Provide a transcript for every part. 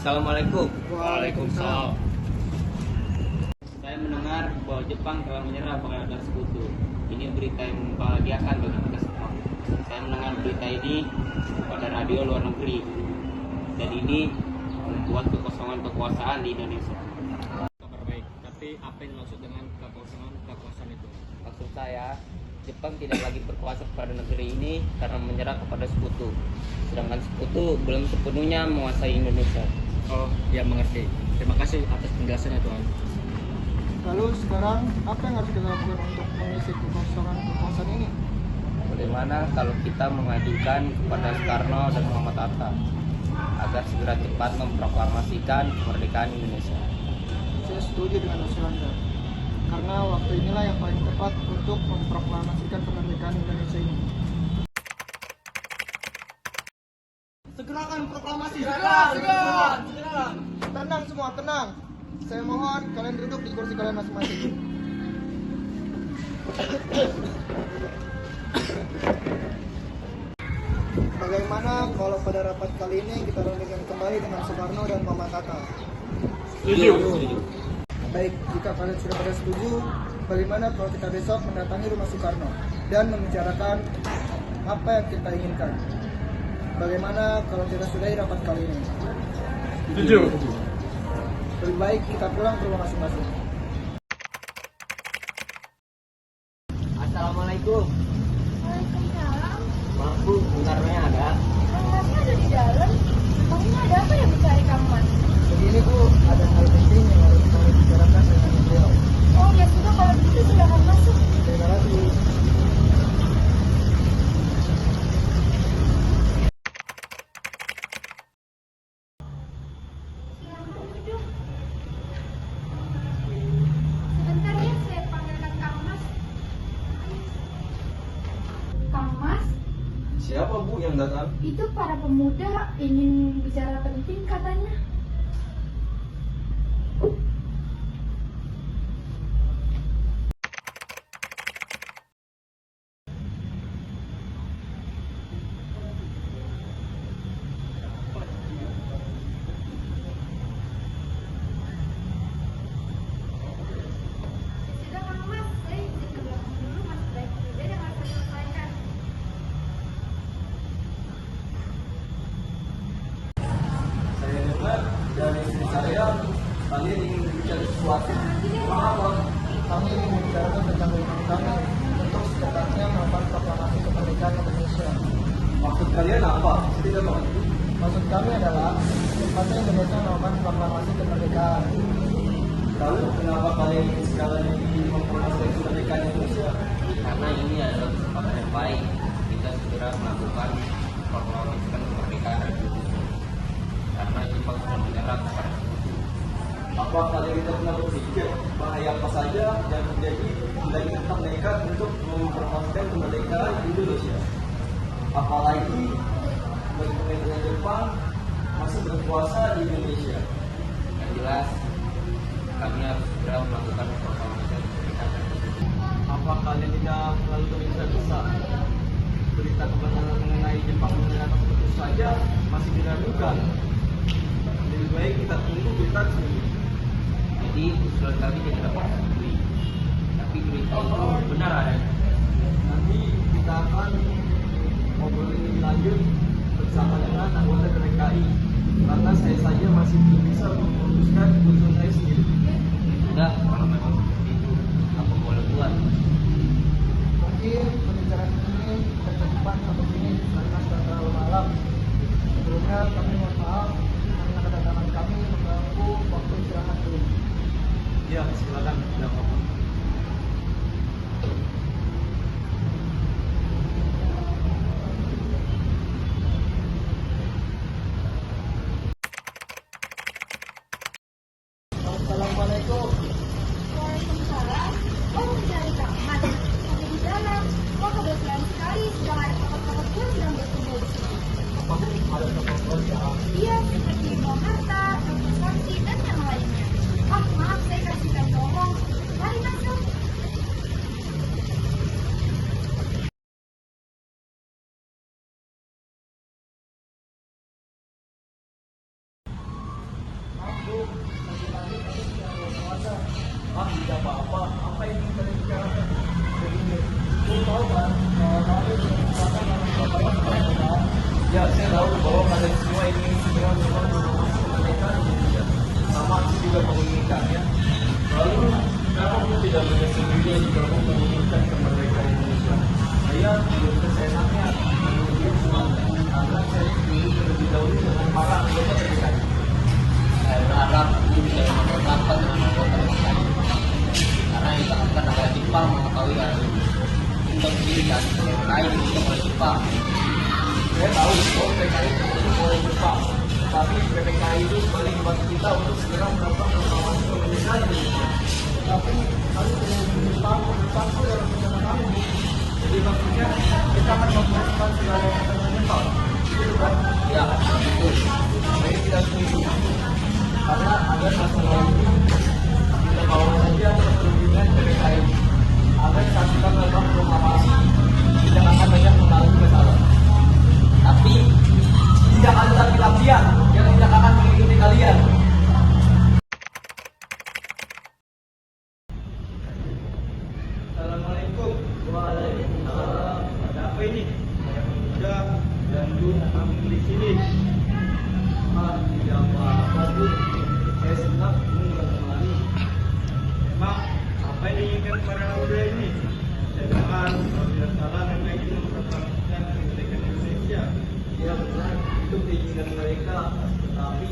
Assalamualaikum. Waalaikumsalam. Saya mendengar bahwa Jepang telah menyerah kepada sekutu. Ini berita yang membahagiakan bagi kita semua. Saya mendengar berita ini pada radio luar negeri, dan ini membuat kekosongan kekuasaan di Indonesia. Kabar baik, tapi apa yang dimaksud dengan kekosongan itu? Maksud saya, Jepang tidak lagi berkuasa pada negeri ini karena menyerah kepada sekutu. Sedangkan sekutu belum sepenuhnya menguasai Indonesia. Oh, ya mengerti. Terima kasih atas penjelasannya, Tuan. Lalu sekarang apa yang harus kita lakukan untuk mengisi kekosongan kekuasaan ini? Bagaimana kalau kita mengajukan kepada Soekarno dan Muhammad Hatta agar segera cepat memproklamasikan kemerdekaan Indonesia? Saya setuju dengan usulan Anda, karena waktu inilah yang paling tepat untuk memproklamasikan kemerdekaan Indonesia ini. Segerakan proklamasi! Segera! Tenang semua, tenang. Saya mohon kalian duduk di kursi kalian masing-masing. Bagaimana kalau pada rapat kali ini kita lanjutkan kembali dengan Soekarno dan Muhammad Hatta? Setuju. Baik, jika kalian sudah pada setuju, bagaimana kalau kita besok mendatangi rumah Soekarno dan membicarakan apa yang kita inginkan? Bagaimana kalau kita sudahi rapat kali ini? Setuju. Lebih baik kita pulang ke rumah masing-masing. Assalamualaikum. Waalaikumsalam. Maaf Bu, benarnya ada? Masnya ada di dalam. Emangnya ada apa yang mencari kamu, Mas? Begini Bu, ada hal penting yang harus kami bicarakan dengan beliau. Oh ya sudah, kalau begitu silakan masuk. Terima kasih. Silahkan duduk. Sebentar ya, saya panggilkan Kang Mas. Kang Mas, Siapa Bu yang datang? itu para pemuda ingin bicara penting katanya. Sudah Kang Mas, saya izin ke belakang dulu, masih banyak kerjaan yang harus saya selesaikan. Saya dengar dari istri saya, kalian ingin berbicara sesuatu. Maaf, Kami ingin membicarakan tentang keinginan kami untuk secepatnya melakukan proklamasi kemerdekaan Indonesia. maksud kalian apa? Saya tidak mengerti. Maksud kami adalah secepatnya Indonesia melakukan proklamasi kemerdekaan. Lalu kenapa kalian ingin sekarang ini mempromosikan kemerdekaan Indonesia? Karena ini adalah kesempatan yang baik kita segera melakukan proklamasikan kemerdekaan Republik Indonesia. Karena Jepang sudah menyerah kepada sekutu. Apa kalian tidak pernah berpikir bahaya apa saja yang terjadi bila kita tetap nekat untuk mempromosikan kemerdekaan Indonesia? Apalagi pemerintah Jepang masih berkuasa di Indonesia. Yang jelas, kami harus segera melakukan proklamasikan kemerdekaan Republik Indonesia. Apa kalian tidak terlalu tergesa-gesa? Berita kebenaran mengenai Jepang menyerahkan sekutu saja masih diragukan. Lebih baik kita tunggu berita resmi. Jadi usulan kami tidak dapat disetujui. Tapi berita itu benar adanya. Nanti kita akan ngobrol lebih lanjut bersama dengan anggota TKI. Karena saya saja masih belum bisa memutuskan keputusan saya sendiri. Sudah, kalau memang seperti itu, apa boleh buat? Mungkin pembicaraan ini berkedepan atau ini karena sudah terlalu malam. Sebelumnya kami mohon maaf karena kedatangan kami mengganggu waktu istirahat dulu. Ya, silakan. Tidak apa-apa. Assalamualaikum. Waalaikumsalam. Oh, mencari Kang Mas. Ada di dalam. Wah, kebetulan sekali. Sedang ada tokoh-tokoh pun sedang berkumpul di sini. Ada telepon Iya, seperti Bang Harta, Dr. Santi, dan yang lainnya. Ah, maaf, saya kasihkan tolong. Mari masuk. mengetahui untuk pendidikan PKI dibentuk oleh Jepang. Saya tahu bahwa PKI terbentuk oleh Jepang, tapi PPKI itu kembali membantu kita untuk segera melakukan pengawasan pemerintahan di Indonesia. Tapi kami tidak Jepang bersatu dalam rencana kami. Jadi maksudnya kita akan mempersiapkan segala yang akan menyesal. Gitu kan? Ya, betul. Saya tidak setuju. Karena agar masalah ini kita bawa saja ke pimpinan PPKI. Agar saat kita melakukan proklamasi tidak akan banyak mengalami masalah. Tapi Tidak ada laki-lakian yang tidak akan mengikuti kalian. Assalamualaikum. Waalaikumsalam. Ada apa ini? Saya pemuda dan dulu kami di sini. Tidak apa-apa tuh. Saya senang ingin kembali. Emang apa yang diinginkan para pemuda ini? Saya dengar kalau tidak salah mereka ingin mempertahankan kemerdekaan Indonesia. Ya benar, itu keinginan mereka. Tetapi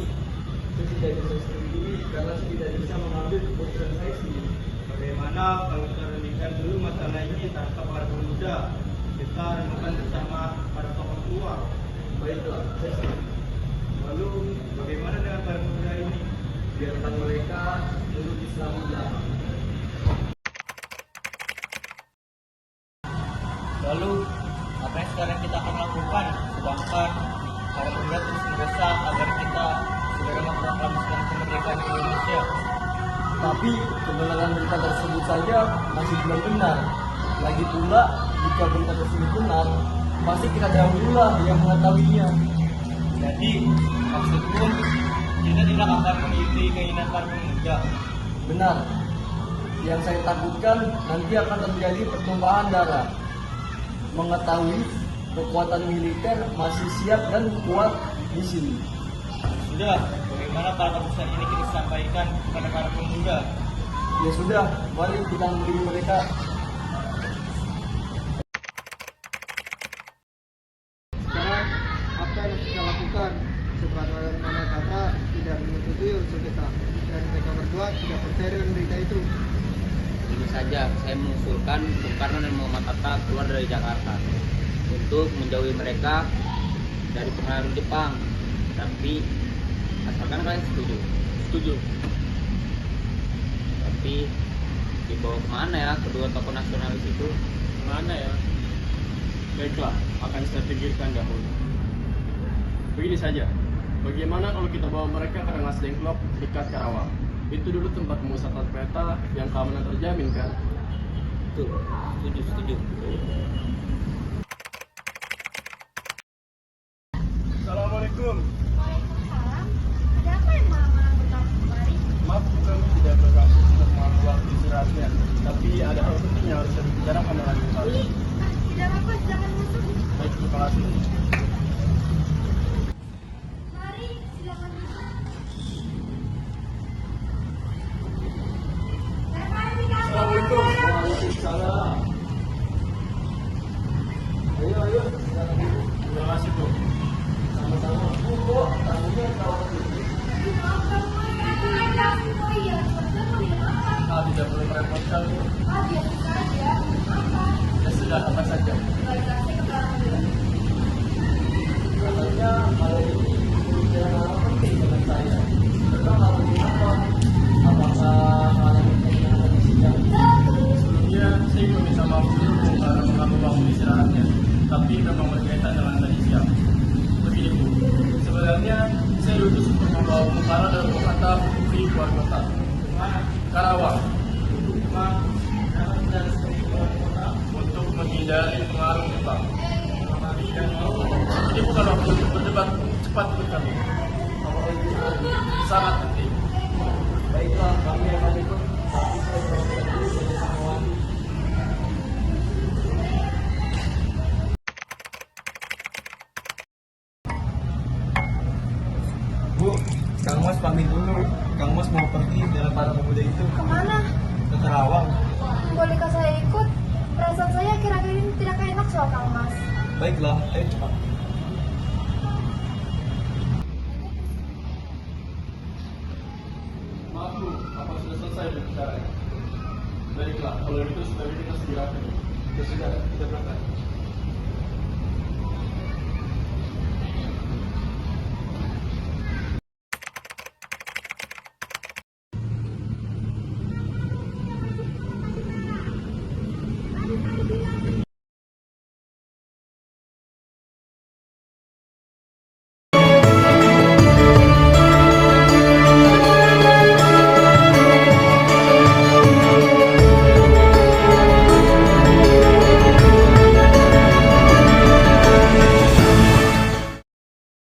saya tidak bisa setujui karena saya tidak bisa mengambil keputusan saya sendiri. Bagaimana kalau kita renungkan dulu masalah ini tanpa para pemuda? Kita renungkan bersama para tokoh tua. Baiklah, saya setuju. Lalu bagaimana dengan para pemuda ini? Biarkan mereka duduk di Islamiyah. lalu apa yang sekarang kita akan lakukan? Sedangkan para pemuda terus mendesak agar kita segera memproklamasikan kemerdekaan Indonesia. Tapi kebenaran berita tersebut saja masih belum benar. Lagi pula, jika berita tersebut benar, pasti kita dahululah yang mengetahuinya. Jadi maksudku kita tidak akan mengikuti keinginan para pemuda. Benar. Yang saya takutkan nanti akan terjadi pertumpahan darah. Mengetahui kekuatan militer masih siap dan kuat di sini. Sudah, bagaimana para pesan ini kita sampaikan kepada para pemuda? Ya sudah, mari kita memberi mereka. Sekarang apa yang harus kita lakukan? Sebagaimana kata tidak menyetujui usul kita dan mereka berdua tidak percaya dengan berita itu. Tentu saja, saya mengusulkan Bung Karno dan Muhammad Hatta keluar dari Jakarta untuk menjauhi mereka dari pengaruh Jepang. Tapi asalkan kalian setuju. Setuju. Tapi dibawa kemana ya kedua tokoh nasionalis itu? Mana ya? Baiklah, akan saya pikirkan dahulu. Begini saja, bagaimana kalau kita bawa mereka ke Rengas Dengklok dekat Karawang? Itu dulu tempat pemusatan kereta yang keamanan terjamin kan? Tuh, setuju. Assalamualaikum. Waalaikumsalam. Ada apa yang malam-malam bertamu kemari? Maaf, kami tidak berhak untuk mengambil waktu istirahatnya. Tapi ada hal penting yang harus saya bicarakan dengan kami. Tidak apa-apa, jangan masuk. Baik, terima kasih. Mari, silakan masuk. Assalamualaikum. Waalaikumsalam. Ayo. Terima kasih, Bu. Sama-sama. Bu, tamunya kalau Oh iya, Ah, tidak perlu merepotkan, Bu. biasa saja. Apa? Ya sudah, apa saja. Baiklah, saya ke belakang dulu. katanya hal ini berbicara penting dengan saya. Tentang hal ini apa? Apakah hal yang penting yang ada di sidang? Sebelumnya, saya ingin meminta maaf dulu Bu karena mengambil waktu istirahatnya. Tapi memang berkaitan dengan tadi siang. Begini Bu, sebenarnya saya diutus untuk membawa Bung Karno dan Bung Hatta pergi keluar kota. Karawang. Untuk menghindari pengaruh Jepang. Ini bukan waktu untuk berdebat, cepat ikut kami. Sangat penting. Baiklah, kami akan ikut. Tapi saya berangkat dulu saja sama Wati. Bu, Kang Mas pamit dulu. Kang Mas mau pergi dengan para pemuda itu Kemana? ke Karawang. Bolehkah saya ikut? Perasaan saya akhir-akhir ini tidak enak soal Kang Mas. Baiklah, ayo cepat. Maaf Bu, apa sudah selesai berbicara? Baiklah, kalau itu sebaiknya kita segera sudah berangkat.